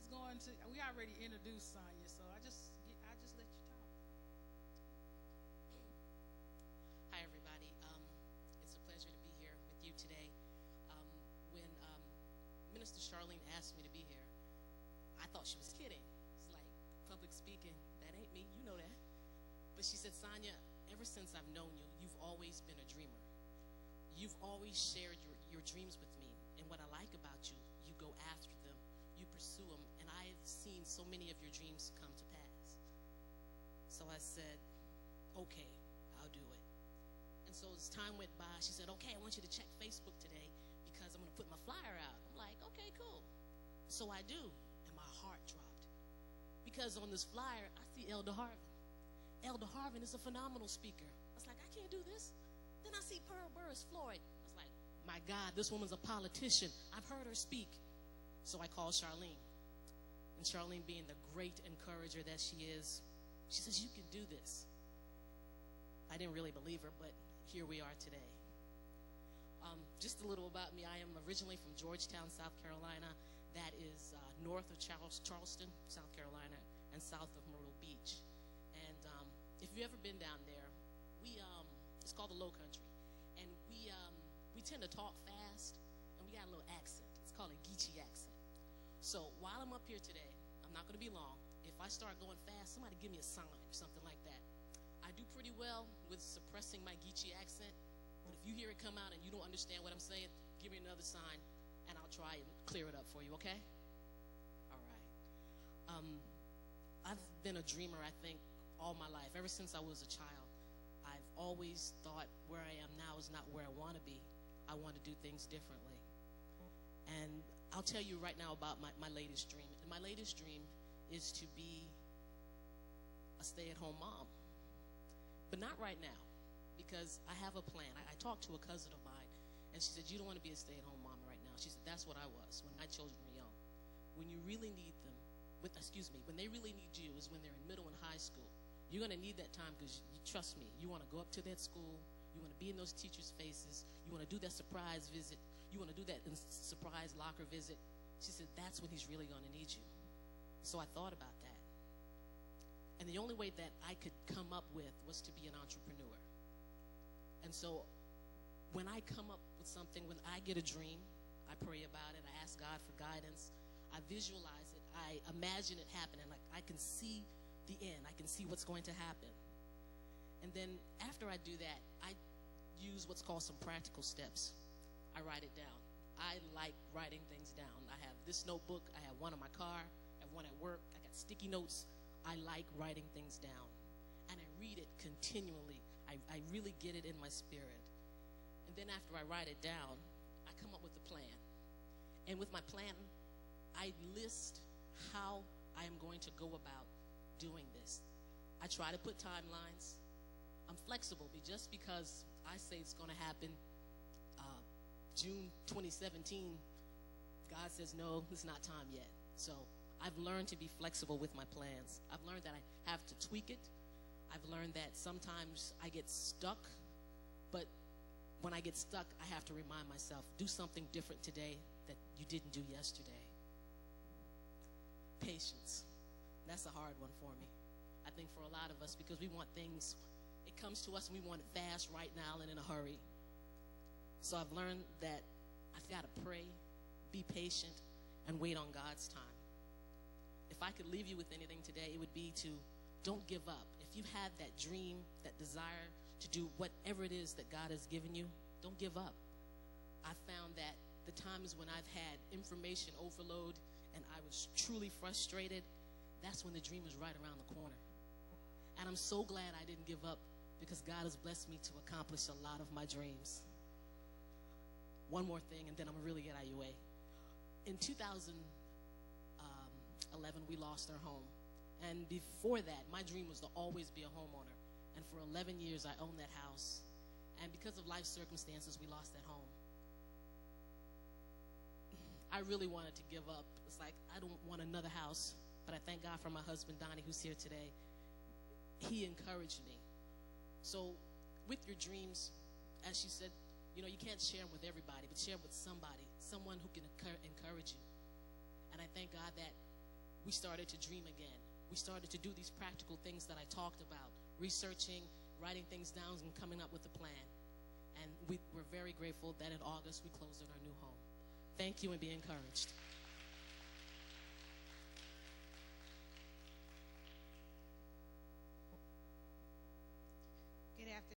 going to, we already introduced Sonya, so I just let you talk. Hi, everybody. It's a pleasure to be here with you today. When Minister Charlene asked me to be here, I thought she was kidding. It's like public speaking. That ain't me. You know that. But she said, Sonya, ever since I've known you, you've always been a dreamer. You've always shared your dreams with me. And what I like about you, you go after them, you pursue them, and I've seen so many of your dreams come to pass. So I said, okay, I'll do it. And so as time went by, she said, okay, I want you to check Facebook today because I'm going to put my flyer out. I'm like, okay, cool. So I do, and my heart dropped. Because on this flyer, I see Elder Harvin. Elder Harvin is a phenomenal speaker. I was like, I can't do this. Then I see Pearl Burris Floyd. I was like, my God, this woman's a politician. I've heard her speak. So I called Charlene. And Charlene, being the great encourager that she is, she says, you can do this. I didn't really believe her, but here we are today. Just a little about me. I am originally from Georgetown, South Carolina. That is north of Charleston, South Carolina, and south of Myrtle Beach. And if you've ever been down there, it's called the Low Country. And we tend to talk fast, and we got a little accent. It's called a Geechee accent. So while I'm up here today, I'm not going to be long. If I start going fast, somebody give me a sign or something like that. I do pretty well with suppressing my Geechee accent, but if you hear it come out and you don't understand what I'm saying, give me another sign, and I'll try and clear it up for you, okay? All right. I've been a dreamer, I think, all my life. Ever since I was a child, I've always thought where I am now is not where I want to be. I want to do things differently. And I'll tell you right now about my latest dream. And my latest dream is to be a stay-at-home mom. But not right now, because I have a plan. I talked to a cousin of mine, and she said, you don't want to be a stay-at-home mom right now. She said, that's what I was when my children were young. When you really need them, when they really need you is when they're in middle and high school. You're going to need that time because, trust me, you want to go up to that school. You want to be in those teachers' faces. You want to do that surprise visit. You want to do that surprise locker visit. She said, that's when he's really going to need you. So I thought about that. And the only way that I could come up with was to be an entrepreneur. And so when I come up with something, when I get a dream, I pray about it. I ask God for guidance. I visualize it. I imagine it happening. Like I can see the end. I can see what's going to happen. And then after I do that, I use what's called some practical steps. I write it down. I like writing things down. I have this notebook. I have one in my car. I have one at work. I got sticky notes. I like writing things down. And I read it continually. I really get it in my spirit. And then after I write it down, I come up with a plan. And with my plan, I list how I am going to go about doing this. I try to put timelines. I'm flexible, but just because I say it's going to happen June 2017, God says, no, it's not time yet. So I've learned to be flexible with my plans. I've learned that I have to tweak it. I've learned that sometimes I get stuck, but when I get stuck, I have to remind myself, do something different today that you didn't do yesterday. Patience. That's a hard one for me. I think for a lot of us, because we want things, it comes to us and we want it fast right now and in a hurry. So I've learned that I've got to pray, be patient, and wait on God's time. If I could leave you with anything today, it would be to don't give up. If you have that dream, that desire to do whatever it is that God has given you, don't give up. I found that the times when I've had information overload and I was truly frustrated, that's when the dream is right around the corner. And I'm so glad I didn't give up because God has blessed me to accomplish a lot of my dreams. One more thing, and then I'm going to really get out of your way. In 2011, we lost our home. And before that, my dream was to always be a homeowner. And for 11 years, I owned that house. And because of life circumstances, we lost that home. I really wanted to give up. It's like, I don't want another house. But I thank God for my husband, Donnie, who's here today. He encouraged me. So with your dreams, as she said, you know, you can't share them with everybody, but share them with somebody, someone who can encourage you. And I thank God that we started to dream again. We started to do these practical things that I talked about, researching, writing things down, and coming up with a plan. And we're very grateful that in August we closed on our new home. Thank you, and be encouraged.